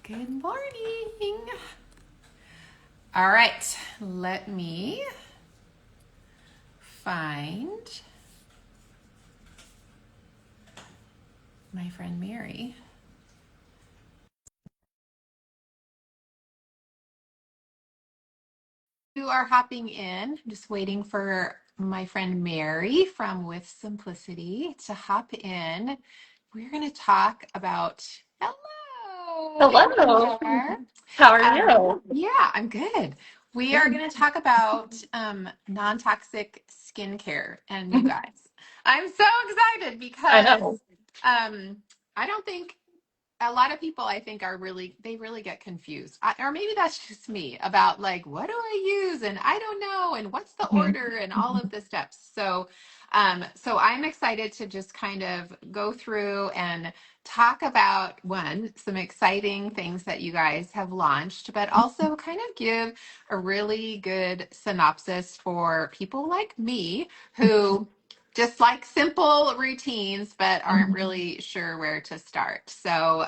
Good morning. All right, let me find my friend Mary. You are hopping in. I'm just waiting for my friend Mary from With Simplicity to hop in. We're going to talk about, hello, there Hello. you are. How are you? Yeah, I'm good. We are Good. going to talk about non-toxic skincare. And you guys, I'm so excited I because know. um, I don't think a lot of people I think are they really get confused. Or maybe that's just me about like, what do I use? And I don't know. And what's the Mhm. order and all of the steps. So I'm excited to just kind of go through and talk about some exciting things that you guys have launched, but also kind of give a really good synopsis for people like me who just like simple routines, but aren't really sure where to start. So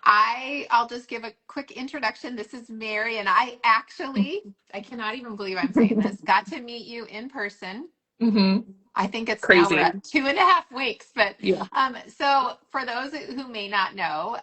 I'll just give a quick introduction. This is Mary, and I cannot even believe I'm saying this, got to meet you in person. Hmm. I think we're Crazy. at 2.5 weeks. But Yeah. so for those who may not know,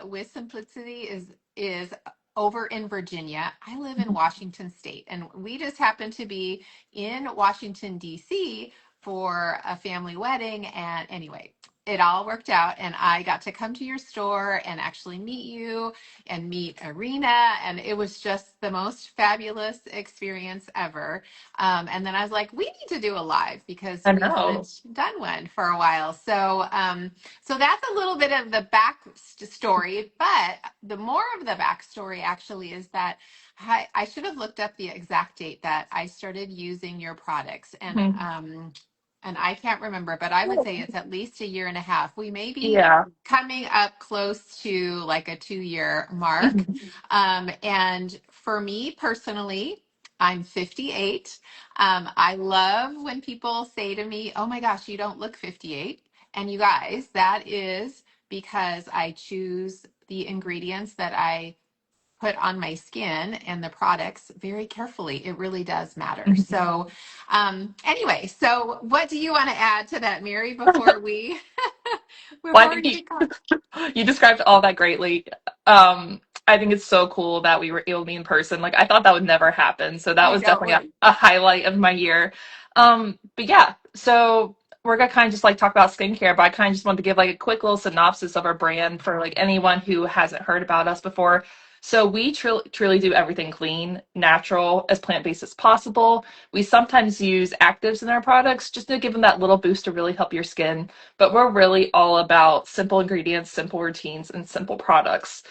With Simplicity is over in Virginia. I live in Washington State, and we just happen to be in Washington D.C. for a family wedding. And anyway, it all worked out, and I got to come to your store and actually meet you and meet Arena, and it was just the most fabulous experience ever. And then I was like, we need to do a live because I we know. haven't done one for a while. So that's a little bit of the back story. But the more of the backstory actually is that I should have looked up the exact date that I started using your products, Mhm. and I can't remember, but I would say it's at least a year and a half. We may be Yeah. coming up close to like a 2 year mark. Mhm. And for me personally, I'm 58. I love when people say to me, oh my gosh, you don't look 58. And you guys, that is because I choose the ingredients that I put on my skin and the products very carefully. It really does matter. Mhm. Anyway, so what do you want to add to that, Mary, before we Well, I before think we get going? you described all that greatly. I think it's so cool that we were able to meet in person. Like, I thought that would never happen. So that I was know, definitely right? a highlight of my year. But yeah, so we're gonna kind of just like talk about skincare, but I kind of just wanted to give like a quick little synopsis of our brand for like anyone who hasn't heard about us before. So we truly do everything clean, natural, as plant-based as possible. We sometimes use actives in our products just to give them that little boost to really help your skin, but we're really all about simple ingredients, simple routines, and simple products,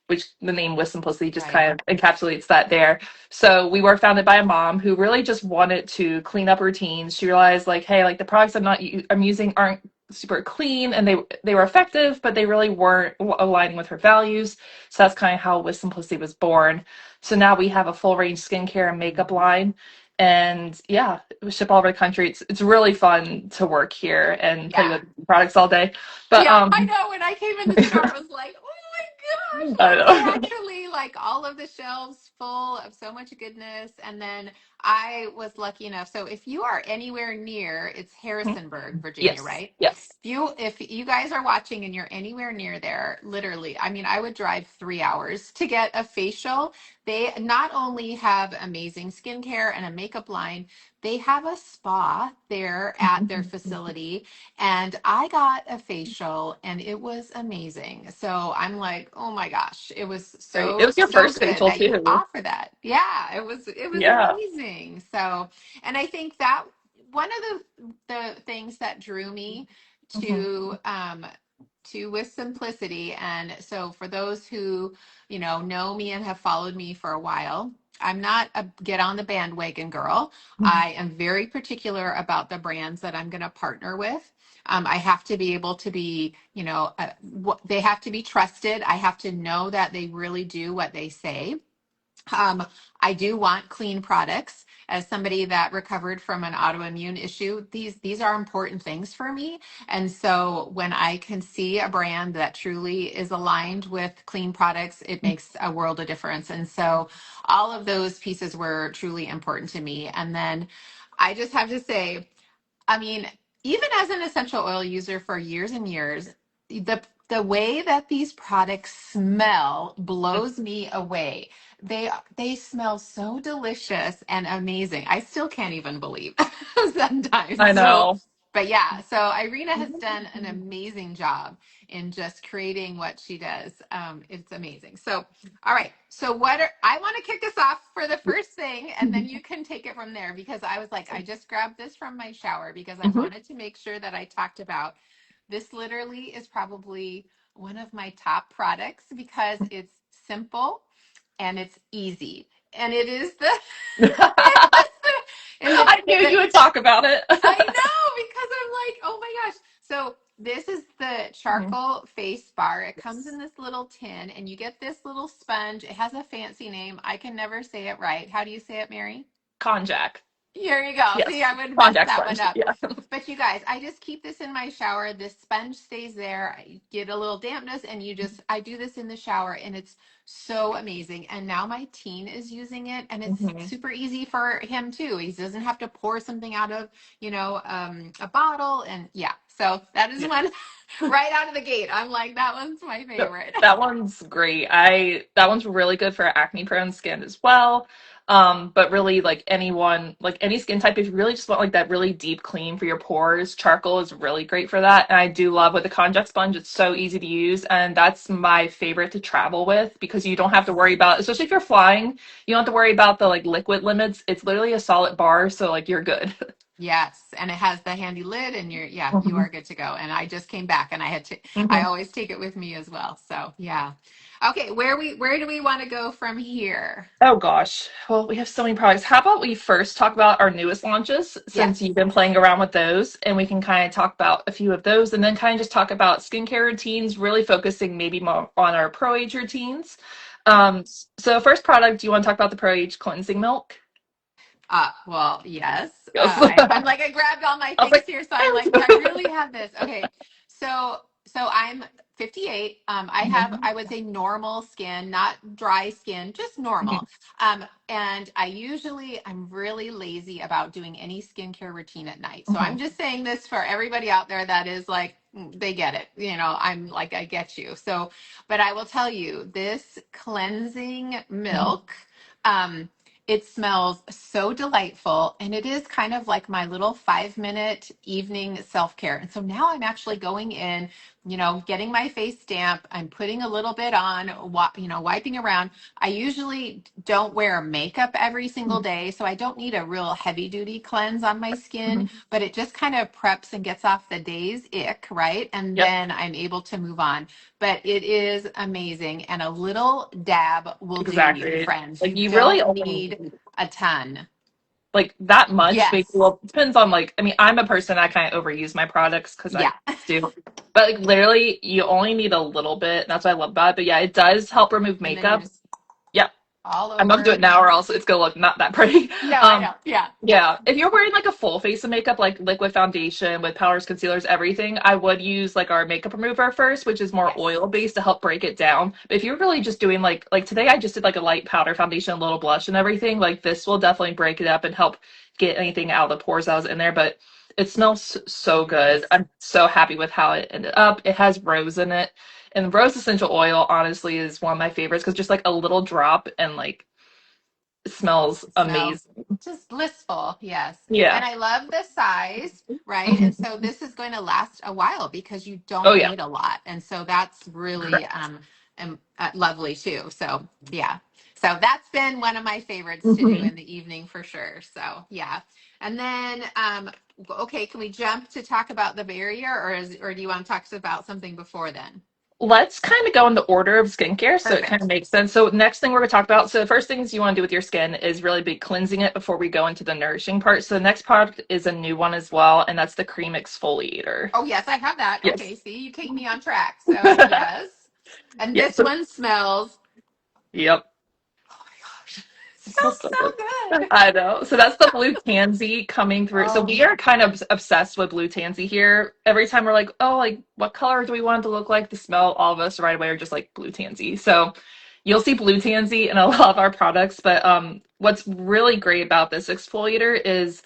which the name With Simplicity just Right. kind of encapsulates that there. So we were founded by a mom who really just wanted to clean up routines. She realized like, hey, like the products I'm using aren't super clean, and they were effective, but they really weren't aligning with her values. So that's kind of how With Simplicity was born. So now we have a full range skincare and makeup line. And yeah, we ship all over the country. It's really fun to work here and play Yeah. with products all day. But Yeah, I know. When I came in the store, I was like, oh my gosh, I look, we're know. actually like all of the shelves full of so much goodness. And then I was lucky enough. So if you are anywhere near, it's Harrisonburg, Virginia, Yes. right? Yes. If you guys are watching and you're anywhere near there, literally, I mean, I would drive 3 hours to get a facial. They not only have amazing skincare and a makeup line, they have a spa there at their facility, and I got a facial and it was amazing. So I'm like, oh my gosh, it was Great. It so, was your so first good facial that you too. offer that. Yeah, it was Yeah. amazing. So, and I think that one of the things that drew me Hmm. to With Simplicity, and so for those who, know me and have followed me for a while, I'm not a get on the bandwagon girl. I am very particular about the brands that I'm going to partner with. I have to be able to be, they have to be trusted. I have to know that they really do what they say. Um, I do want clean products. As somebody that recovered from an autoimmune issue, these are important things for me. And so when I can see a brand that truly is aligned with clean products, it makes a world of difference. And so all of those pieces were truly important to me. And then I just have to say, I mean, even as an essential oil user for years and years, the way that these products smell blows me away. They smell so delicious and amazing. I still can't even believe I sometimes. So, know. but yeah, so Irina has done an amazing job in just creating what she does. It's amazing. So all right. So I want to kick us off for the first thing, and then you can take it from there because I was like, I just grabbed this from my shower because I Mhm. wanted to make sure that I talked about this. Literally is probably one of my top products because it's simple and it's easy. And it is the, and I knew the you would talk about it. I know because I'm like, oh my gosh. So this is the Mhm. charcoal face bar. It comes in Yes. this little tin and you get this little sponge. It has a fancy name. I can never say it right. How do you say it, Mary? Konjac. Here you go. See, Yes. I would mess Konjac that one sponge. up. Yeah. But you guys, I just keep this in my shower. This sponge stays there. I get a little dampness, and I do this in the shower, and it's so amazing. And now my teen is using it, and it's Mhm. super easy for him too. He doesn't have to pour something out of, a bottle. And yeah, so that is Yeah. one right out of the gate. I'm like, that one's my No, favorite. that one's great. That one's really good for acne prone skin as well. But really like anyone, like any skin type, if you really just want like that really deep clean for your pores, charcoal is really great for that. And I do love with the conjac sponge, it's so easy to use, and that's my favorite to travel with because you don't have to Yes. worry about, especially if you're flying, you don't have to worry about the like liquid limits. It's literally a solid bar, so like you're good. Yes, and it has the handy lid and you Mhm. are good to go. And I just came back and I Mhm. always take it with me as well. So, yeah. Okay, where do we want to go from here? Oh gosh. Well, we have so many products. How about we first talk about our newest launches since you've Yes. been playing around with those, and we can kind of talk about a few of those and then kind of just talk about skincare routines, really focusing maybe more on our pro age routines. So first product, do you want to talk about the pro age cleansing milk? Well, yes. Yes. I'm like, I grabbed all my I was things like, here, so I'm like, do I really have this? Okay. So I'm 58. I would say normal skin, not dry skin, just normal. And I'm really lazy about doing any skincare routine at night. So I'm just saying this for everybody out there that is like, they get it. I'm like, I get you. So, but I will tell you, this cleansing milk, um, it smells so delightful, and it is kind of like my little 5-minute evening self care. And so now I'm actually going in, getting my face damp. I'm putting a little bit on, wiping around. I usually don't wear makeup every single day, so I don't need a real heavy duty cleanse on my skin, but it just kind of preps and gets off the day's ick, right? And yep, then I'm able to move on. But it is amazing. And a little dab will do you, exactly. friends. Like You you really don't only need a ton. like that much. Maybe Yes. well, it depends on like. I mean, I'm a person I kind of overuse my products because I Yeah. do, but like literally, you only need a little bit. And that's what I love about it. But yeah, it does help remove And then you makeup. just Yeah, all I'm gonna do it over. now, or else it's gonna look not that pretty. No, I Um, know. Yeah. yeah, if you're wearing like a full face of makeup, like liquid foundation with powders, concealers, everything, I would use like our makeup remover first, which is more Yes. oil based to help break it down. But if you're really just doing like today, I just did like a light powder foundation, a little blush, and everything. Like this will definitely break it up and help get anything out of the pores that was in there. But it smells so good. Yes. I'm so happy with how it ended up. It has rose in it, and rose essential oil honestly is one of my favorites because just like a little drop and like it smells It smells amazing. just blissful. Yes. And Yeah. I love the size, right? And Mhm. so this is going to last a while because you Oh don't yeah. need a lot. And so that's really Correct. lovely too. So, yeah. So that's been one of my favorites to do Mhm. in the evening for sure. So, yeah. And then okay, can we jump to talk about the barrier or do you want to talk about something before then? Let's kind of go in the order of skincare so it kind of Perfect. makes sense. So next thing we're going to talk about, so the first things you want to do with your skin is really be cleansing it before we go into the nourishing part. So the next product is a new one as well, and that's the cream exfoliator. Oh, yes, I have that. Yes. Okay, see, you keep me on track. So, yes. And Yeah, this so one smells, yep. oh my Smells so good. I know. So that's the blue tansy coming through. So Oh, we are kind of obsessed with blue tansy here. Every time we're like, oh, like what color do we want it to look like? The smell, all of us right away are just like blue tansy. So you'll see blue tansy in a lot of our products. But what's really great about this exfoliator is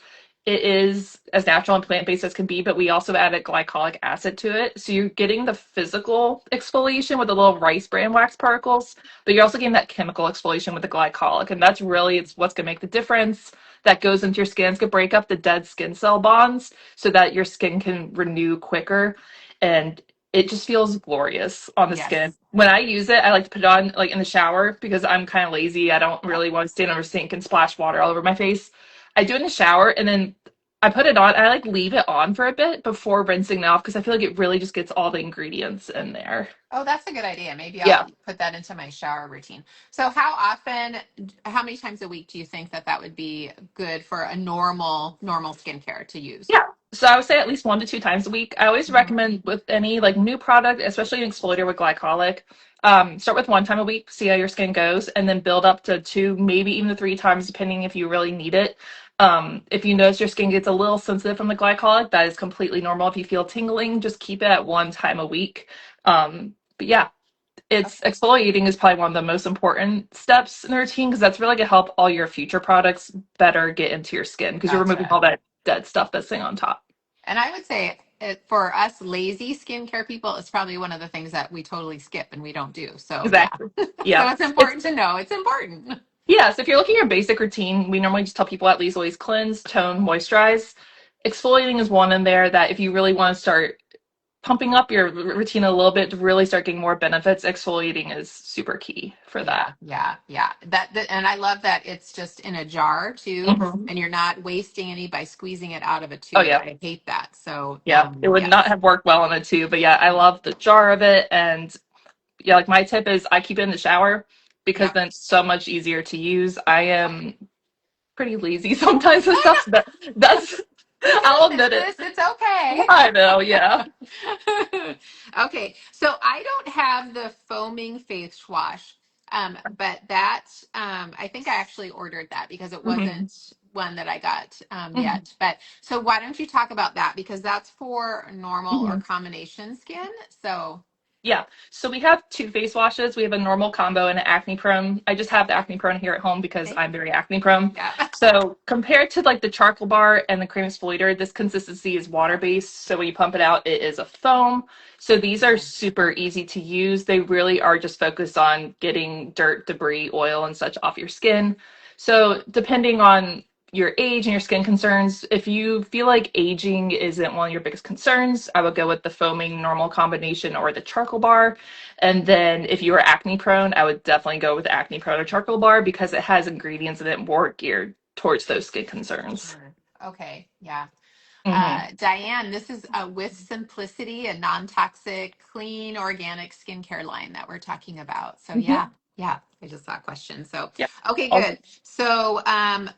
it is as natural and plant-based as can be, but we also added glycolic acid to it. So you're getting the physical exfoliation with the little rice bran wax particles, but you're also getting that chemical exfoliation with the glycolic, and that's really it's what's going to make the difference. That goes into your skin. It's going to break up the dead skin cell bonds so that your skin can renew quicker, and it just feels glorious on the skin. yes. When I use it, I like to put it on like in the shower because I'm kind of lazy. I don't Yep. really want to stand over a sink and splash water all over my face. I do it in the shower and then I put it on. I like leave it on for a bit before rinsing it off because I feel like it really just gets all the ingredients in there. Oh, that's a good idea. Maybe Yeah. I'll put that into my shower routine. So, how often, how many times a week do you think that that would be good for a normal skincare to use? Yeah. So I would say at least 1 to 2 times a week. I always Mhm. recommend with any like new product, especially an exfoliator with glycolic, start with 1 time a week, see how your skin goes, and then build up to two, maybe even to 3 times, depending if you really need it. If you notice your skin gets a little sensitive from the glycolic, that is completely normal. If you feel tingling, just keep it at 1 time a week. But yeah, it's Okay, exfoliating is probably one of the most important steps in the routine because that's really going to help all your future products better get into your skin because you're removing gotcha. all that dead stuff that's sitting on top. And I would say for us lazy skincare people, it's probably one of the things that we totally skip and we don't do. So, yeah. Exactly. So, Yeah. it's It's important to know. It's important. yeah, so if you're looking at your basic routine, we normally just tell people at least always cleanse, tone, moisturize. Exfoliating is one in there that if you really want to start pumping up your routine a little bit to really start getting more benefits, exfoliating is super key for Yeah, that. yeah, yeah. And I love that it's just in a jar too, Hmm. and you're not wasting any by squeezing it out of a Oh tube. yeah. I hate that. So, Yeah. It would not yes. have worked well on a tube, but yeah, I love the jar of it. And yeah, like my tip is I keep it in the shower because Yep. then it's so much easier to use. I am pretty lazy sometimes and stuff. So that's We can I'll admit admit it. this. It's okay. I know, yeah. Okay, so I don't have the foaming face wash, but that I think I actually ordered that because it Hmm. wasn't one that I got Hmm. yet. But so why don't you talk about that because that's for normal or Hmm. combination skin. So Yeah. So we have two face washes. We have a normal combo and an acne prone. I just have the acne prone here at home because okay, I'm very acne prone. yeah, So compared to like the charcoal bar and the cream exfoliator, this consistency is water based. So when you pump it out, it is a foam. So these are super easy to use. They really are just focused on getting dirt, debris, oil, and such off your skin. So depending on your age and your skin concerns, if you feel like aging isn't one of your biggest concerns, I would go with the foaming normal combination or the charcoal bar. And then if you are acne prone, I would definitely go with the acne prone or charcoal bar because it has ingredients in it more geared towards those skin concerns. sure, okay, yeah. Hmm. Diane, this is with Simplicity, a non-toxic, clean, organic skincare line that we're talking about. So Hmm. yeah, yeah, I just saw a question. So Yeah. okay, Also, good. So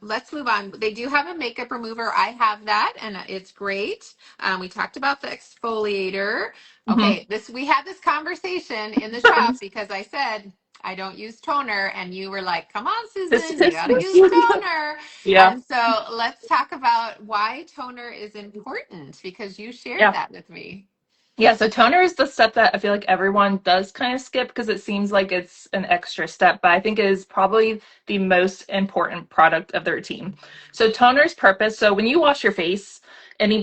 let's move on. They do have a makeup remover. I have that, and it's great. We talked about the exfoliator. mhm. Okay, this we had this conversation in the shop because I said I don't use toner, and you were like, "Come on, This Susan, you got to use is toner." yeah. And so let's talk about why toner is important because you shared Yeah. that with me. Yeah, so toner is the step that I feel like everyone does kind of skip because it seems like it's an extra step, but I think it is probably the most important product of the routine. So toner's purpose, so when you wash your face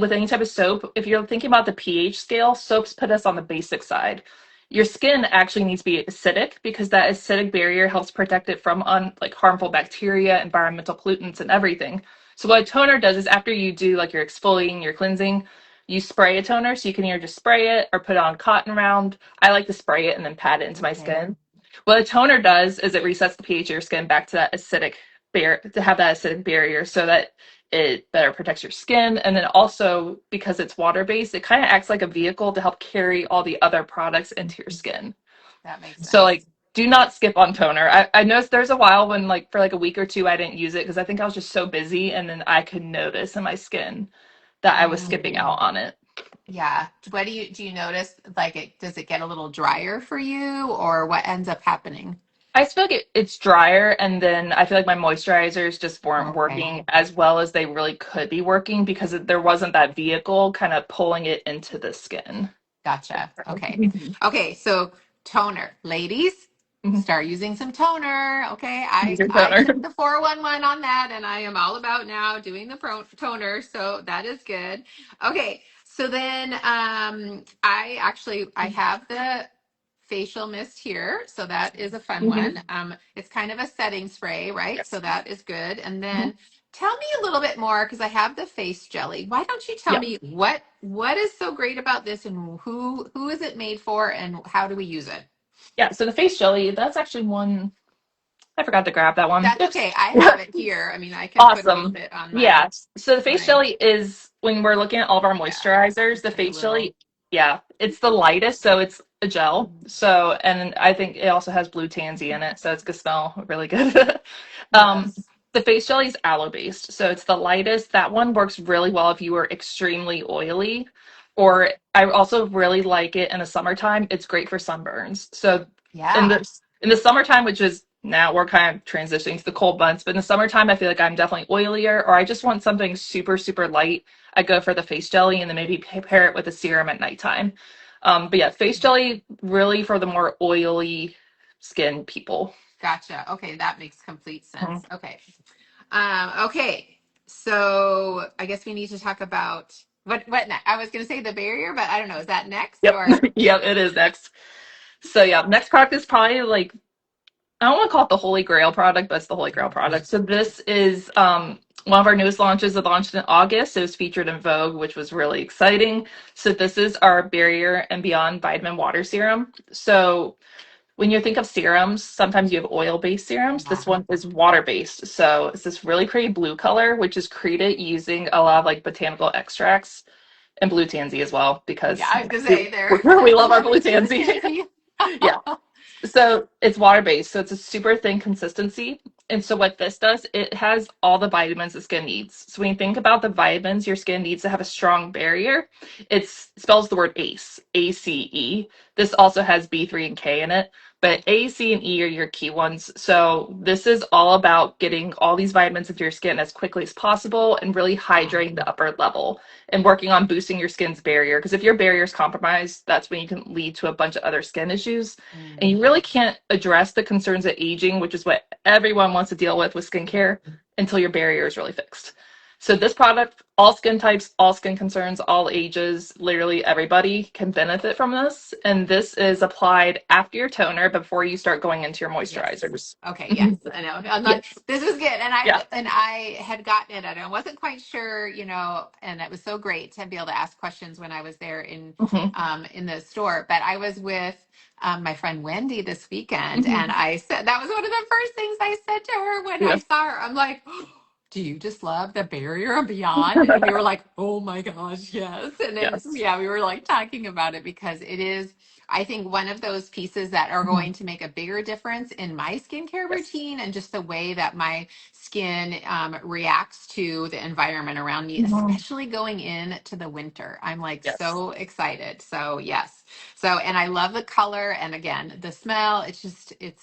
with any type of soap, if you're thinking about the pH scale, soaps put us on the basic side. Your skin actually needs to be acidic because that acidic barrier helps protect it from like harmful bacteria, environmental pollutants, and everything. So what a toner does is after you do like your exfoliating, your cleansing, you spray a toner, so you can either just spray it or put it on cotton round. I like to spray it and then pat it into my Okay. skin. What a toner does is it resets the pH of your skin back to that acidic to have that acidic barrier so that it better protects your skin. And then also because it's water based, it kind of acts like a vehicle to help carry all the other products into your skin. That makes So like sense. do not skip on toner. I noticed there's a while when like for like a week or two I didn't use it because I think I was just so busy and then I could notice in my skin that I was skipping Mm, out on it. yeah. What do you notice? Like, does it get a little drier for you, or what ends up happening? I just feel like it's drier, and then I feel like my moisturizers just weren't Okay. working as well as they really could be working because there wasn't that vehicle kind of pulling it into the skin. Gotcha. Okay. Mhm. Okay, so toner. Ladies, Mhm. start using some toner. Okay. Use I your I toner. took the 411 on that and I am all about now doing the toner, so that is good. Okay. So then I have the facial mist here, so that is a fun Mhm. one. It's kind of a setting spray, right? So Yes. that is good. And Mhm. then tell me a little bit more because I have the face jelly. Why don't you tell Yeah. me what is so great about this and who is it made for and how do we use it? Yeah. So the face jelly, that's actually one. I forgot to grab that one. That's Oops. okay. I have it here. I mean, I can put a little Awesome. bit on Yeah. So the face my jelly is when we're looking at all of our yeah. moisturizers, the Just like a face little jelly, yeah, it's the lightest, so it's a gel. So, and I think it also has blue tansy in it, so it's gonna smell really good. um, yes. the face jelly is aloe based, so it's the lightest. That one works really well if you are extremely oily, or I also really like it in the summertime. It's great for sunburns. So in Yeah. the summertime, which is now we're kind of transitioning to the cold months, but in the summertime, I feel like I'm definitely oilier, or I just want something super, super light. I go for the face jelly and then maybe pair it with a serum at nighttime. But yeah, face jelly really for the more oily skin people. Gotcha. Okay, that makes complete Mhm. sense. Okay. Okay. So I guess we need to talk about I was going to say the barrier, but I don't know. Is that next Yep, or yep, it is next. So yeah, next product is probably like I don't want to call it the Holy Grail product, but it's the Holy Grail product. So this is one of our newest launches. It launched in August. It was featured in Vogue, which was really exciting. So this is our Barrier and Beyond Vitamin Water Serum. So when you think of serums, sometimes you have oil-based serums. yeah. This one is water-based. So it's this really pretty blue color, which is created using a lot of like botanical extracts and blue tansy as well, Yeah, because I was gonna we, say there. we love our Love blue me some tansy. Mackenzie. Yeah. So it's water based, so it's a super thin consistency. And so what this does, it has all the vitamins the skin needs. So when you think about the vitamins your skin needs to have a strong barrier, it spells the word ACE, ACE. This also has B3 and K in it, but A, C, and E are your key ones. So this is all about getting all these vitamins into your skin as quickly as possible and really hydrating the upper level and working on boosting your skin's barrier. Because if your barrier is compromised, that's when you can lead to a bunch of other skin issues. And you Mm. really can't address the concerns of aging, which is what everyone wants to deal with skincare, until your barrier is really fixed. So this product, all skin types, all skin concerns, all ages, literally everybody can benefit from this. And this is applied after your toner before you start going into your Yes. moisturizers. Okay. Yes. Mhm. I know. I'm not, Yes. this is good. Yeah. And I had gotten it and I wasn't quite sure, and it was so great to be able to ask questions when I was there Hmm. in the store. But I was with my friend Wendy this weekend and Hmm. I said that was one of the first things I said to her when I Yes. saw her. I'm like, do you just love the barrier and beyond? And we were like, oh my gosh, yes. And then, Yes. yeah, we were like talking about it because it is, I think, one of those pieces that are Mhm. going to make a bigger difference in my skincare Yes. routine and just the way that my skin reacts to the environment around me, Mhm. especially going into the winter. I'm like Yes. so excited. So, yes. So, and I love the color and again, the smell. It's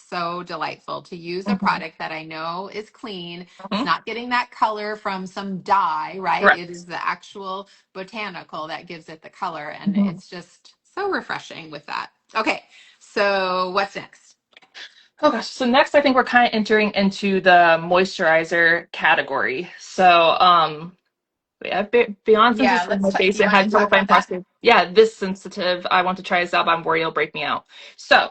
so delightful to use a Mhm. product that I know is clean. It's Mhm. not getting that color from some dye, right? It Correct. is the actual botanical that gives it the color. And Mhm. it's just so refreshing with that. Okay. So, what's next? Oh gosh. So next I think we're kind of entering into the moisturizer category. So yeah, Beyond Yeah, Sensitive let's my talk. Do face, you it want had to total talk about that? fantastic. Yeah, this sensitive. I want to try this out, but I'm worried it'll break me out. So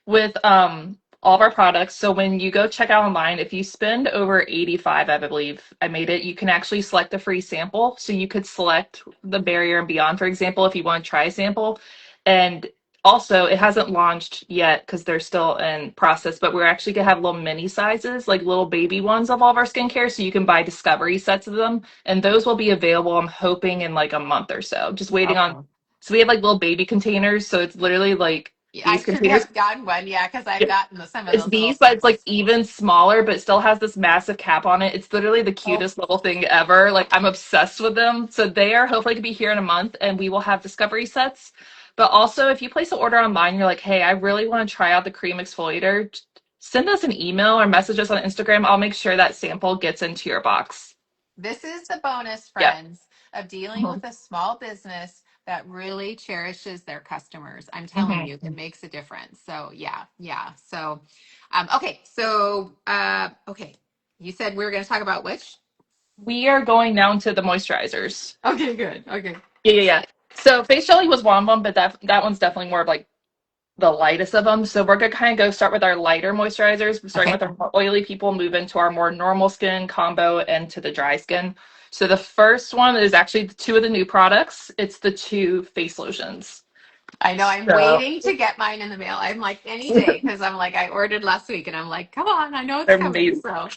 with all of our products, so when you go check out online, if you spend over 85, I believe I made it, you can actually select a free sample. So you could select the Barrier and Beyond, for example, if you want to try a sample. And also, it hasn't launched yet because they're still in process, but we're actually gonna have little mini sizes, like little baby ones of all of our skincare. So you can buy discovery sets of them and those will be available, I'm hoping, in like a month or so. Just waiting on. Okay. So we have like little baby containers. So it's literally like Yeah, I these should containers. have gotten one. Yeah, because I've Yeah, gotten some of it's those little these, but it's like sets. even smaller, but it still has this massive cap on it. It's literally the Oh, cutest little thing ever. Like I'm obsessed with them. So they are hopefully to be here in a month, and we will have discovery sets. But also, if you place an order online, you're like, hey, I really want to try out the cream exfoliator. send us an email or message us on Instagram. I'll make sure that sample gets into your box. This is the bonus, Yep. friends, of dealing Mhm. with a small business that really cherishes their customers. I'm telling Mhm. you, it makes a difference. So yeah, yeah. So, okay. So, okay. You said we were going to talk about which? We are going down to the moisturizers. Okay, good. Okay. Yeah, yeah, yeah. So face jelly was one of them, but that one's definitely more of like the lightest of them. So we're gonna kind of go start with our lighter moisturizers, starting Okay. with our more oily people, move into our more normal skin combo and to the dry skin. So the first one is actually two of the new products. It's the two face lotions. I know I'm So waiting to get mine in the mail. I'm like any day because I'm like I ordered last week and I'm like, come on, I know it's they're coming. amazing. So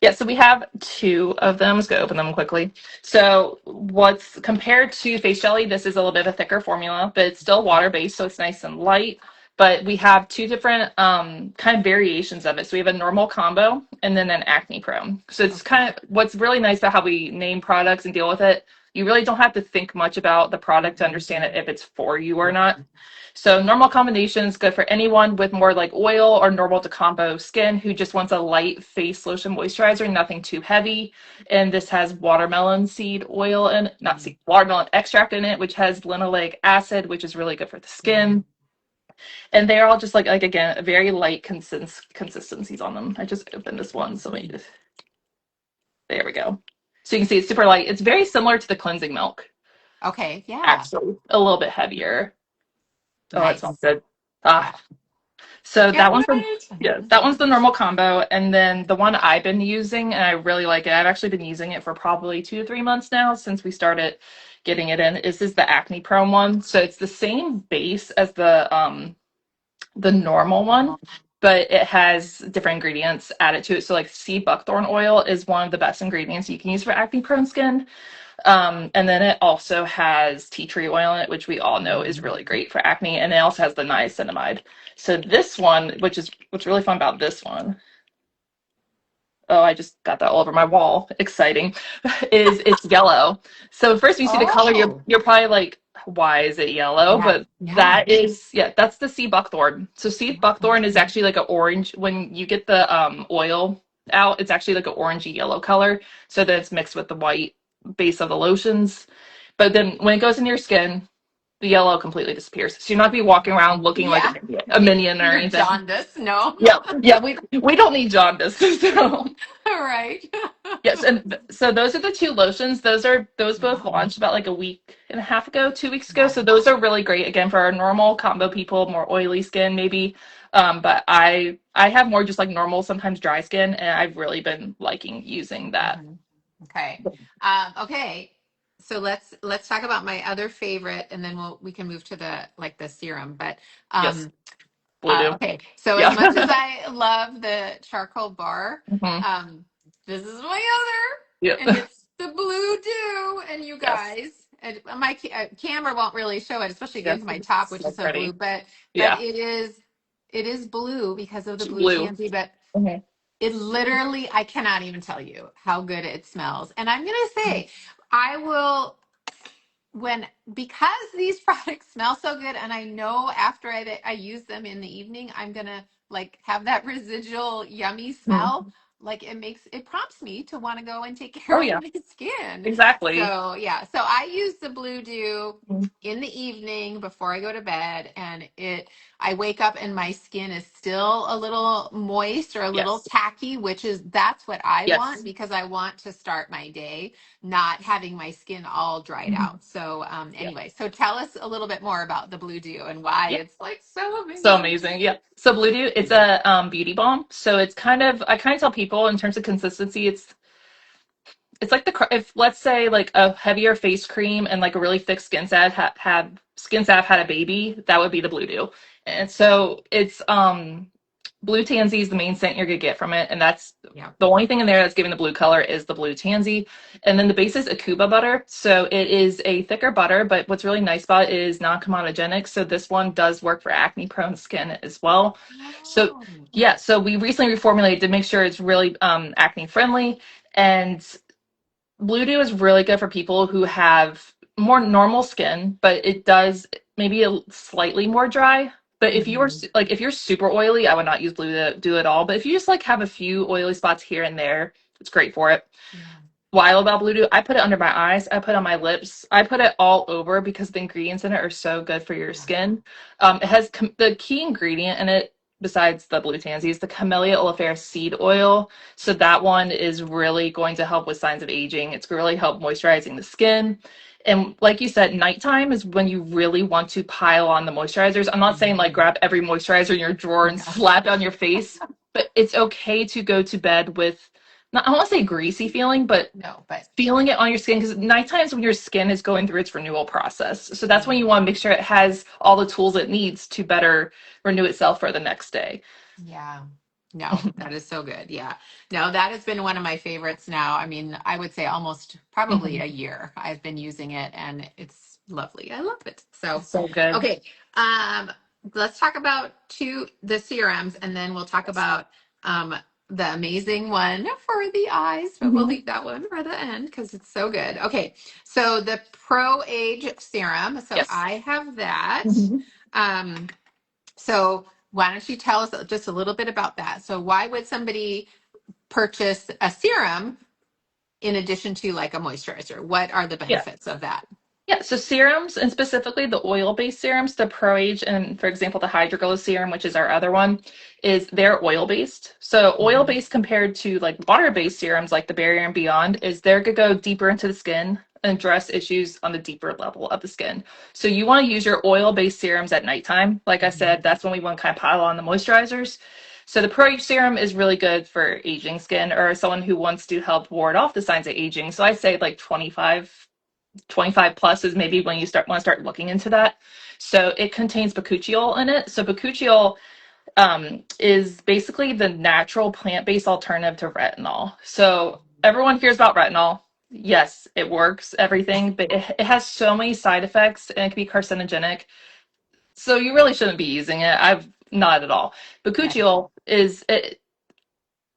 Yeah, so we have two of them. Let's go open them quickly. So what's compared to face jelly, this is a little bit of a thicker formula, but it's still water-based, so it's nice and light. But we have two different kind of variations of it. So we have a normal combo and then an acne prone. So it's okay. kind of what's really nice about how we name products and deal with it. You really don't have to think much about the product to understand it if it's for you or not. So normal combination is good for anyone with more like oil or normal to combo skin who just wants a light face lotion moisturizer, nothing too heavy. And this has watermelon seed oil and not seed, watermelon extract in it, which has linoleic acid, which is really good for the skin. And they're all just like again, very light consistencies on them. I just opened this one, so let me just, there we go. So you can see it's super light. It's very similar to the cleansing milk, Okay. Yeah. actually, a little bit heavier. Oh, it smells Nice. good. Yeah. Ah, so Can't that one's the wait. yeah, that one's the normal combo. And then the one I've been using, and I really like it. I've actually been using it for probably 2 to 3 months now since we started getting it in. Is the acne prone one. So it's the same base as the normal one, but it has different ingredients added to it. So like sea buckthorn oil is one of the best ingredients you can use for acne prone skin. And then it also has tea tree oil in it, which we all know is really great for acne. And it also has the niacinamide. So this one, which is what's really fun about this one, oh, I just got that all over my wall. Exciting. Is it's yellow. So first you see the color, you're Oh. you're probably like, why is it yellow? Yeah. But Yeah. that is, yeah, that's the sea buckthorn. So sea buckthorn is actually like an orange. When you get the oil out, it's actually like an orangey yellow color. So that it's mixed with the white base of the lotions. But then when it goes in your skin, the yellow completely disappears. So you're not be walking around looking like Yeah. a minion or You're anything. jaundiced. No. Yeah, yeah, we don't need jaundice. So All right. yes, and so those are the two lotions. Those both launched about like a week and a half ago, 2 weeks ago. Yeah. So those are really great again for our normal combo people, more oily skin maybe. But I have more just like normal, sometimes dry skin, and I've really been liking using that. Mhm. Okay. Okay. So let's talk about my other favorite, and then we can move to the like the serum. But Yes, um, blue do. okay. So as Yeah. much as I love the charcoal bar, Hmm. um, this is my other, Yep. and it's the Blue Dew. And you Yes. guys, and my camera won't really show it, especially Yes. against my top, which So is so blue. pretty. But Yeah. it is blue because of the It's blue blue. tansy. But Hmm. it literally, I cannot even tell you how good it smells. And I'm going to say, I will, when, because these products smell so good, and I know after I use them in the evening, I'm going to like have that residual yummy smell. Like it prompts me to want to go and take Oh care of yeah, my skin. exactly. So yeah, so I use the Blue Dew Mhm. in the evening before I go to bed, and I wake up and my skin is still a little moist or a little Yes. tacky, that's what I want Yes. because I want to start my day not having my skin all dried Mhm. out. So Yeah. anyway, so tell us a little bit more about the Blue Dew and why Yeah. it's like so So amazing. amazing. Yeah. So Blue Dew, it's a beauty balm. So it's kind of, I kind of tell people in terms of consistency, it's like if let's say like a heavier face cream and like a really thick skin salve had skin salve had a baby, that would be the Blue Dew. And so it's blue tansy is the main scent you're gonna get from it, and that's Yeah. the only thing in there that's giving the blue color is the blue tansy. And then the base is Akuba butter, so it is a thicker butter. But what's really nice about it is non-comedogenic, so this one does work for acne-prone skin as well. So Oh. yeah, so we recently reformulated to make sure it's really acne friendly, and Blue Dew is really good for people who have more normal skin, but it does maybe a slightly more dry, But if you are Hmm. like if you're super oily, I would not use Blue to do it all. But if you just like have a few oily spots here and there, it's great for it. Yeah. Why I love about Blue Do, I put it under my eyes, I put it on my lips, I put it all over because the ingredients in it are so good for your Yeah. skin. It has the key ingredient in it, besides the blue tansy, is the Camellia oleifera seed oil. So that one is really going to help with signs of aging. It's really help moisturizing the skin. And like you said, nighttime is when you really want to pile on the moisturizers. I'm not saying like Mhm. grab every moisturizer in your drawer and No, slap it on your face, but it's okay to go to bed with not, I don't want to say greasy feeling, but no, but feeling it on your skin because night times when your skin is going through its renewal process. So that's when you yeah. want to make sure it has all the tools it needs to better renew itself for the next day. Yeah. No, that is so good. Yeah. No, that has been one of my favorites now. I mean, I would say almost probably Mhm. a year I've been using it and it's lovely. I love it. So, So good. okay. Um, let's talk about the serums and then we'll talk Yes. about the amazing one for the eyes, but we'll Mhm. leave that one for the end because it's so good. Okay. So the Pro Age serum. So Yes. I have that. Mhm. Um, so why don't you tell us just a little bit about that? So why would somebody purchase a serum in addition to like a moisturizer? What are the Yeah. benefits of that? Yeah, so serums, and specifically the oil-based serums, the Pro-Age and, for example, the Hydroglow serum, which is our other one, is they're oil-based. So Mhm. oil-based compared to like water-based serums like the Barrier and Beyond is they're gonna go deeper into the skin and address issues on the deeper level of the skin. So you want to use your oil-based serums at nighttime. Like I Mhm. said, that's when we want to kind of pile on the moisturizers. So the Pro-Age serum is really good for aging skin or someone who wants to help ward off the signs of aging. So I say like 25 plus is maybe when you want to start looking into that. So it contains bakuchiol in it. So bakuchiol is basically the natural plant-based alternative to retinol. So everyone hears about retinol. Yes, it works, everything, but it has so many side effects and it can be carcinogenic. So you really shouldn't be using it. I've not at all. Okay. Bakuchiol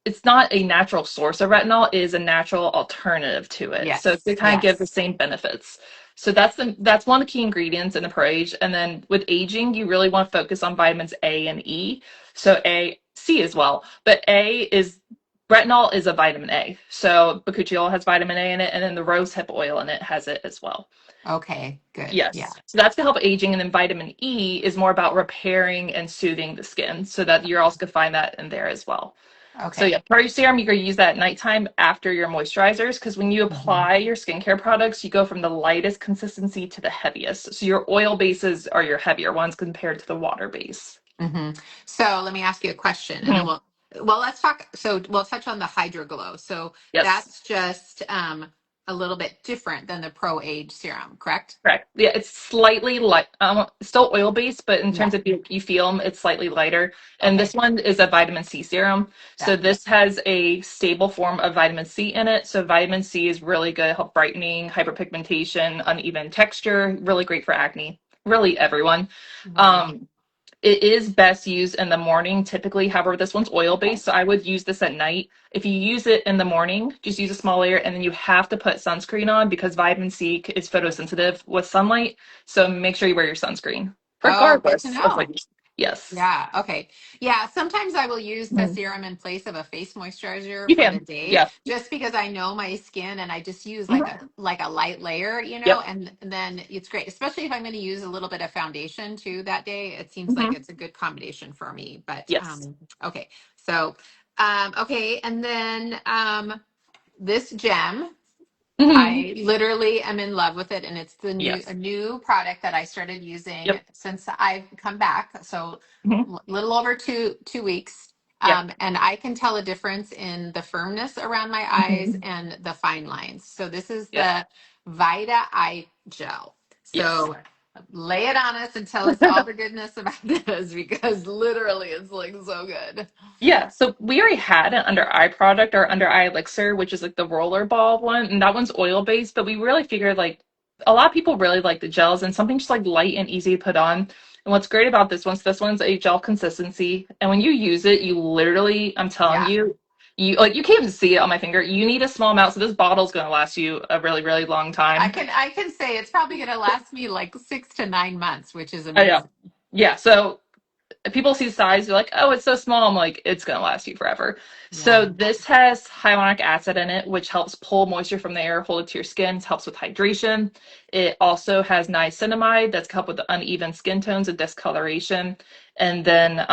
it's not a natural source of retinol, it is a natural alternative to it. So Yes. to kind of give the Yes. same benefits. So that's one of the key ingredients in the Pro-Age. And then with aging, you really want to focus on vitamins A and E. So A, C as well. But A is retinol is a vitamin A. So bakuchiol has vitamin A in it, and then the rosehip oil in it has it as well. Okay. Good. Yeah. Yes. So that's to help aging. And then vitamin E is more about repairing and soothing the skin. So that you're also gonna find that in there as well. So yeah, Okay. Pro Serum, you're gonna use that at nighttime after your moisturizers because when you Mhm. apply your skincare products, you go from the lightest consistency to the heaviest. So your oil bases are your heavier ones compared to the water base. Hmm. So let me ask you a question, and then Mhm. let's talk. So we'll touch on the Hydro Glow. So Yes. that's just a little bit different than the Pro Age serum, correct? Correct. Yeah, it's slightly light, still oil based, but in Yeah. terms of you feel them, it's slightly lighter. And this Okay. one is a vitamin C serum. So That. this has a stable form of vitamin C in it. So vitamin C is really good, help brightening, hyperpigmentation, uneven texture, really great for acne. Really everyone. Right. Um, it is best used in the morning, typically. However, this one's oil Okay. based, so I would use this at night. If you use it in the morning, just use a small layer, and then you have to put sunscreen on because vitamin C is photosensitive with sunlight. So make sure you wear your sunscreen, Oh, good to regardless of what know. you. Yes. Yeah. Okay. Yeah. Sometimes I will use the Mhm. serum in place of a face moisturizer You for the can. day, Yeah. just because I know my skin and I just use like Mhm. a light layer, Yep. and then it's great, especially if I'm going to use a little bit of foundation too that day. It seems like Mhm. it's a good combination for me. But Yes. okay. So okay, and then this gem. Mhm. I literally am in love with it, and it's a Yes. new product that I started using Yep. since I've come back. So Mhm. little over two weeks, Yep. and I can tell a difference in the firmness around my eyes Mhm. and the fine lines. So this is Yes. the Vita Eye Gel. Yes. So lay it on us and tell us all the goodness about this because literally it's like so good. Yeah, so we already had an under eye product, our under eye elixir, which is like the roller ball one, and that one's oil based, but we really figured like a lot of people really like the gels and something just like light and easy to put on. And what's great about this one's a gel consistency. And when you use it, you literally, I'm telling Yeah. you, you can't even see it on my finger. You need a small amount, so this bottle's gonna last you a really, really long I time. can I can say it's probably going to last me like 6 to 9 months, which is Yeah. amazing. Yeah. So If people see the size, they're like, oh, it's so small. I'm like, it's going to last you forever. So Yeah. this has hyaluronic acid in it, which helps pull moisture from the air, hold it to your skin, helps with hydration. It also has niacinamide that's help with the uneven skin tones and discoloration. And then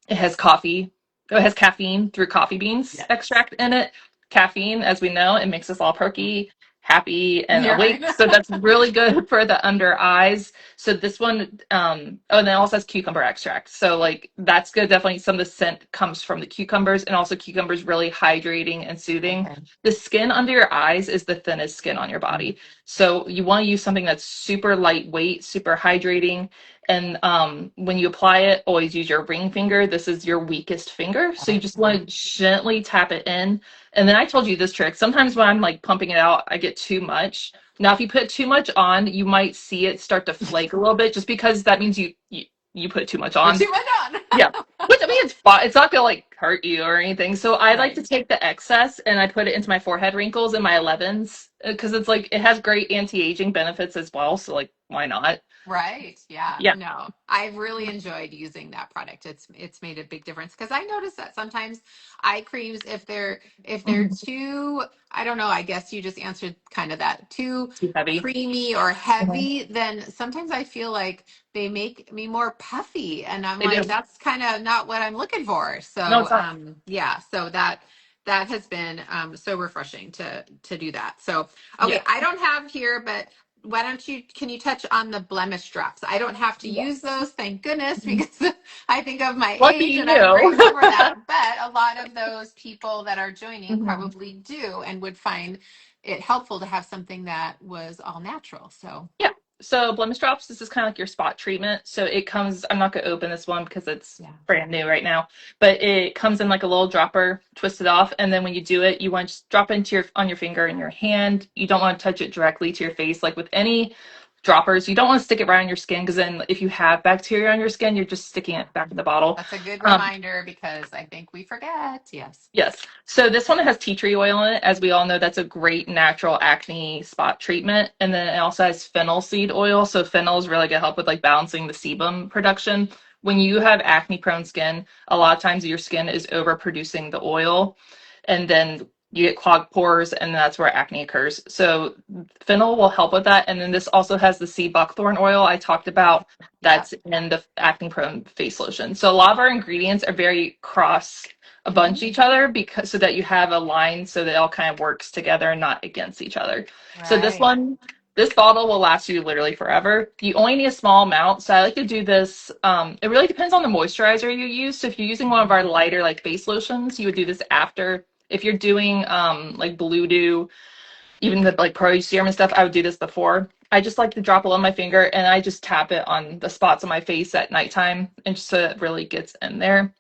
it has coffee. It has caffeine through coffee beans Yes. extract in it. Caffeine, as we know, it makes us all perky, happy, and You're awake. right. So that's really good for the under eyes. So this one, oh, and then it also has cucumber extract. So like that's good. Definitely some of the scent comes from the cucumbers, and also cucumbers really hydrating and soothing. Okay. The skin under your eyes is the thinnest skin on your body. So you want to use something that's super lightweight, super hydrating, and when you apply it, always use your ring finger. This is your weakest finger. So you just Okay. want to gently tap it in. And then I told you this trick. Sometimes when I'm like pumping it out, I get too much. Now, if you put too much on, you might see it start to flake a little bit just because that means you put too much Put on. too much Yeah. on. Which I mean, it's fine. It's not gonna like hurt you or anything. So I like Right. to take the excess and I put it into my forehead wrinkles and my 11s because it's like it has great anti-aging benefits as well. So like, why not? Right. Yeah. Yeah. No, I've really enjoyed using that product. It's made a big difference because I notice that sometimes eye creams, if they're Mhm. too, I don't know, I guess you just answered kind of that, too Too heavy. creamy or Mhm. heavy, then sometimes I feel like they make me more puffy. And I'm They like, do. that's kind of not what I'm looking for. No, So it's not. yeah, so that has been so refreshing to do that. So okay, Yeah. I don't have here, but why don't you can you touch on the blemish drops? I don't have to use Yes. those, thank goodness, because I think of my Lucky age and I'm you. grateful for that. But a lot of those people that are joining Mhm. probably do and would find it helpful to have something that was all natural. So Yeah. So blemish drops, this is kind of like your spot treatment. So it comes, I'm not going to open this one because it's yeah. brand new right now, but it comes in like a little dropper, twist it off, and then when you do it, you want to just drop it into your on your finger and your hand. You don't want to touch it directly to your face. Like with any droppers, you don't want to stick it right on your skin because then if you have bacteria on your skin, you're just sticking Yeah. it back in the bottle. That's a good Um, reminder because I think we forget. Yes. Yes. So this one has tea tree oil in it. As we all know, that's a great natural acne spot treatment. And then it also has fennel seed oil. So fennel is really going to help with like balancing the sebum production. When you have acne prone skin, a lot of times your skin is overproducing the oil and then you get clogged pores and that's where acne occurs. So fennel will help with that. And then this also has the sea buckthorn oil I talked about Yeah. that's in the acne prone face lotion. So a lot of our ingredients are very cross a Mhm. bunch each other because so that you have a line so that it all kind of works together and not against each other. So Right. this bottle will last you literally forever. You only need a small amount. So I like to do this. It really depends on the moisturizer you use. So if you're using one of our lighter like face lotions, you would do this after. If you're doing like Blue Dew, even the like Pro Serum and stuff, I would do this before. I just like to drop it on my finger and I just tap it on the spots on my face at nighttime and just so it really gets in there.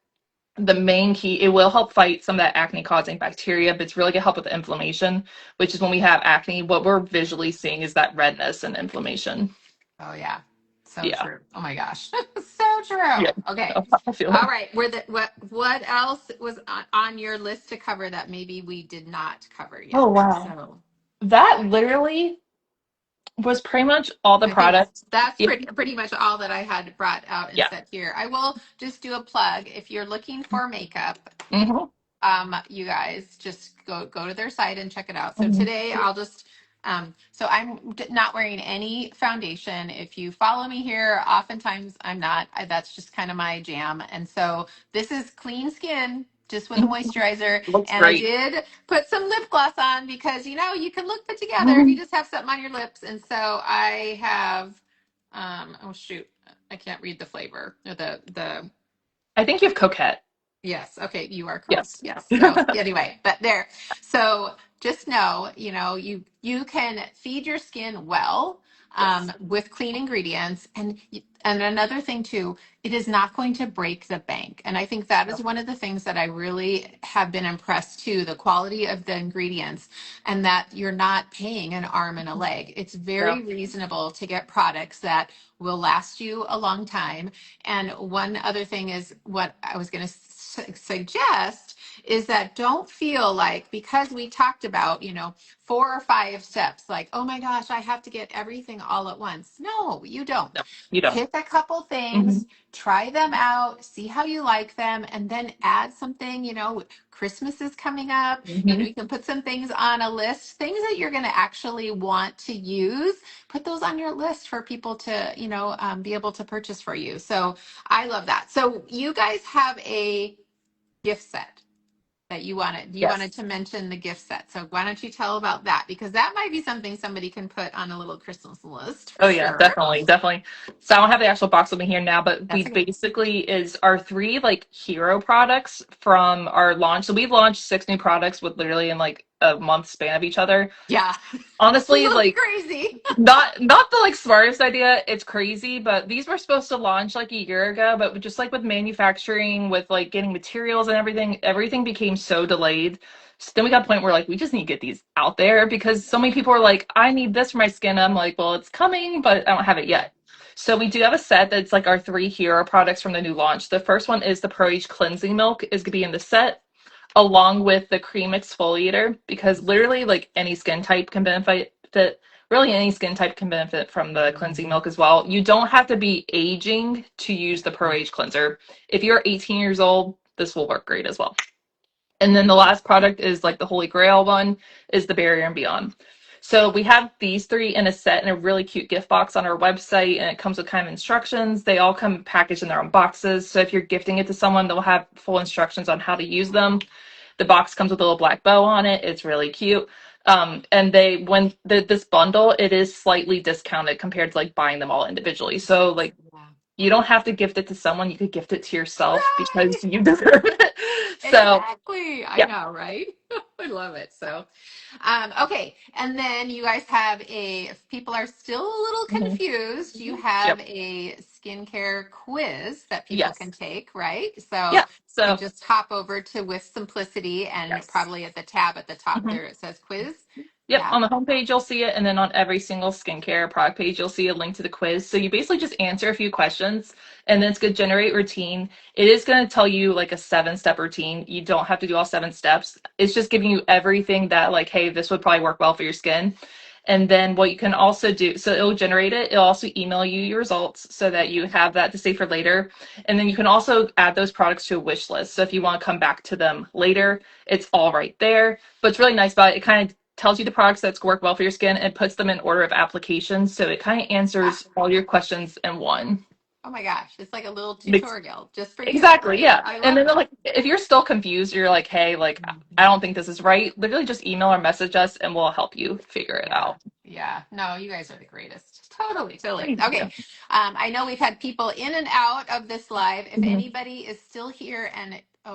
The main key, it will help fight some of that acne causing bacteria, but it's really gonna help with the inflammation, which is when we have acne, what we're visually seeing is that redness and inflammation. Oh yeah. So Yeah. true. Oh my gosh. So Yeah. true. Okay. I feel All it. right. What else was on your list to cover that maybe we did not cover Oh yet? wow. So That literally was pretty much all the I think products. that's Yeah. pretty much all that I had brought out and Yeah. set here. I will just do a plug. If you're looking for makeup, Hmm. you guys just go to their site and check it out. So Hmm. today I'll just so I'm not wearing any foundation. If you follow me here, oftentimes I'm not. That's just kind of my jam. And so this is clean skin, just with a moisturizer. Looks And I great. did put some lip gloss on because you can look put together if you Mhm. just have something on your lips. And so I have oh shoot, I can't read the flavor or the I think you have coquette. Yes. Okay. You are correct. Yes. Yes. So anyway, but there. So just know, you can feed your skin well Yes. with clean ingredients, and another thing too, it is not going to break the bank. And I think that is No. one of the things that I really have been impressed too, the quality of the ingredients, and that you're not paying an arm and a leg. It's No. very reasonable to get products that will last you a long time. And one other thing is what I was going to suggest is that don't feel like because we talked about, 4 or 5 steps, like, oh my gosh, I have to get everything all at once. No, you don't. No, you don't. Pick a couple Hmm. things, try them out, see how you like them, and then add something. Christmas is coming up. Hmm. You can put some things on a list, things that you're going to actually want to use. Put those on your list for people to, be able to purchase for you. So I love that. So you guys have a gift set that you wanted Yes. to mention the gift set. So why don't you tell about that? Because that might be something somebody can put on a little Christmas list for Oh yeah, sure. definitely, definitely. So I don't have the actual box with me here now, but we That's okay. basically is our three like hero products from our launch. So we've launched 6 new products with literally in like a month span of each other. Yeah. It's a Honestly, little like crazy. not the like smartest idea. It's crazy, but these were supposed to launch like a year ago, but just like with manufacturing, with like getting materials and everything became so delayed. So then we got to the point where like we just need to get these out there because so many people are like, I need this for my skin. I'm like, well, it's coming, but I don't have it yet. So we do have a set that's like our three hero products from the new launch. The first one is the Pro Age cleansing milk is gonna be in the set along with the cream exfoliator because literally like any skin type can benefit really any skin type can benefit from the cleansing milk as well. You don't have to be aging to use the Pro Age cleanser. If you're 18 years old, this will work great as well. And then the last product is like the holy grail one is the Barrier and Beyond. So we have these three in a set in a really cute gift box on our website, and it comes with kind of instructions. They all come packaged in their own boxes. So if you're gifting it to someone, they'll have full instructions on how to use them. The box comes with a little black bow on it. It's really cute. And this bundle, it is slightly discounted compared to like buying them all individually. So like Yeah. you don't have to gift it to someone. You could gift it to yourself Right. because you deserve it. So Exactly. I yeah. know, right? I love it. So, okay. And then you guys have if people are still a little Mhm. confused, you have Yep. a skincare quiz that people Yes. can take, right? So Yeah. you can So just hop over to With Simplicity and yes. probably at the tab at the top Mhm. there it says quiz. Yep, Yeah. on the homepage you'll see it, and then on every single skincare product page you'll see a link to the quiz. So you basically just answer a few questions, and then it's going to generate routine. It is going to tell you like a 7-step routine. You don't have to do all 7 steps. It's just giving you everything that like, hey, this would probably work well for your skin. And then what you can also do, so it'll generate it. It'll also email you your results so that you have that to save for later. And then you can also add those products to a wish list. So if you want to come back to them later, it's all right there. But it's really nice about it. It kind of tells you the products that work well for your skin and puts them in order of application. So it kind of Ah, answers all your questions in one. oh my gosh. It's like a little Makes tutorial just for you, exactly, right? yeah. I And love then that. like if you're still confused, you're like, hey, like I don't think this is right. Literally just email or message us and we'll help you figure it Yeah. out. Yeah. No, you guys are the greatest. Totally. Totally. Thank Okay. you. I know we've had people in and out of this live. If Mhm. anybody is still here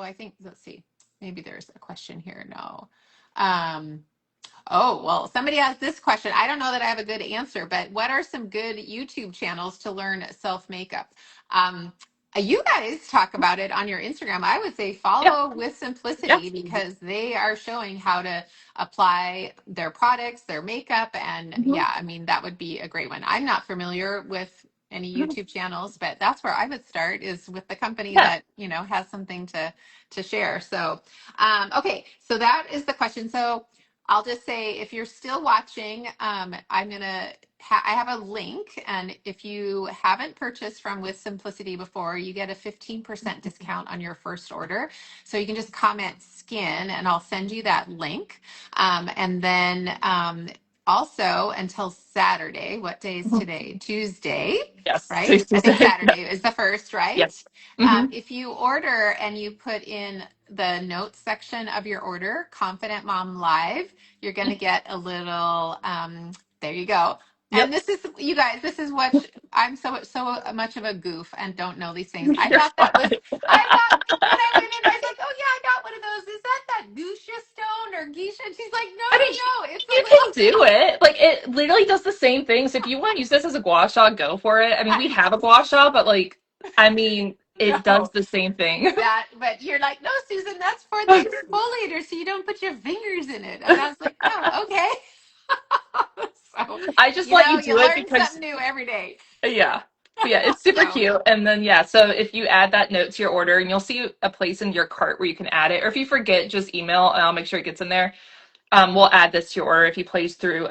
I think, let's see, maybe there's a question here. No. Um, Oh, well, somebody asked this question. I don't know that I have a good answer, but what are some good YouTube channels to learn self makeup? Um, you guys talk about it on your Instagram. I would say Yeah, follow With yeah. Simplicity because they are showing how to apply their products, their makeup. And Mhm. yeah, I mean, that would be a great one. I'm not familiar with any Mhm. YouTube channels, but that's where I would start is with the company Yeah. that, has something to share. So, okay, so that is the question. So, I'll just say if you're still watching, I have a link, and if you haven't purchased from With Simplicity before, you get a 15% discount on your first order. So you can just comment skin, and I'll send you that link. And then also until Saturday, what day is Mhm. today? Tuesday, Yes. right? Safe to I think say. Yeah. Saturday is the first, right? Yes. Hmm. If you order and you put in the notes section of your order, Confident Mom Live, you're going to get a little, there you go. And Yep. this is, you guys, this is what I'm so much of a goof and don't know these things. I You're thought that was, fine. I thought when I went in, I was like, oh yeah, I got one of those. Is that Gusha stone or Geisha? And she's like, no, I mean, no, no. It's a you little, can do it. Like it literally does the same thing. So if you want to use this as a gua sha, go for it. I mean, we have a gua sha, but like, I mean, it does no. the same thing. But you're like, no, Susan, that's for the exfoliator, so you don't put your fingers in it. And I was like, oh, okay. So, I just let you you do it learn because, something new every day. yeah. But yeah, it's super So cute. And then yeah, so if you add that note to your order, and you'll see a place in your cart where you can add it, or if you forget, just email and I'll make sure it gets in there. We'll add this to your order if you place through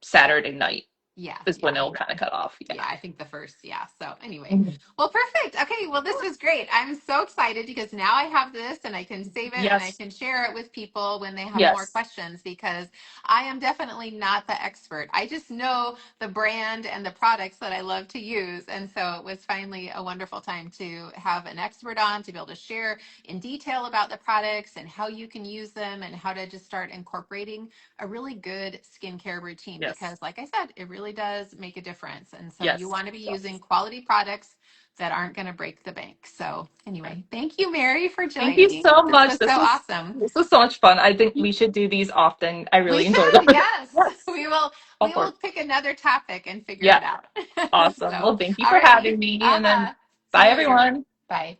Saturday night yeah, is when yeah. it'll kind of cut off. Yeah. Yeah, I think the first, yeah. So anyway, Mhm. well, perfect. Okay, well, this was great. I'm so excited because now I have this and I can save it and I Yes. can share it with people when they have more Yes. questions because I am definitely not the expert. I just know the brand and the products that I love to use. And so it was finally a wonderful time to have an expert on to be able to share in detail about the products and how you can use them and how to just start incorporating a really good skincare routine Yes. because, like I said, it really does make a difference. And so you Yes. want to be using Yes. quality products that aren't going to break the bank. So, anyway, thank you, Mary, for Thank you joining. so This much. was so awesome. This was so much fun. I think we should do these often. I We really enjoyed should, them. yes. Yes. We will All we for will it. pick another topic and figure Yeah. it out. Awesome. So, Well, thank you all for righty. having me. And then Uh-huh. See bye you later. everyone. Bye.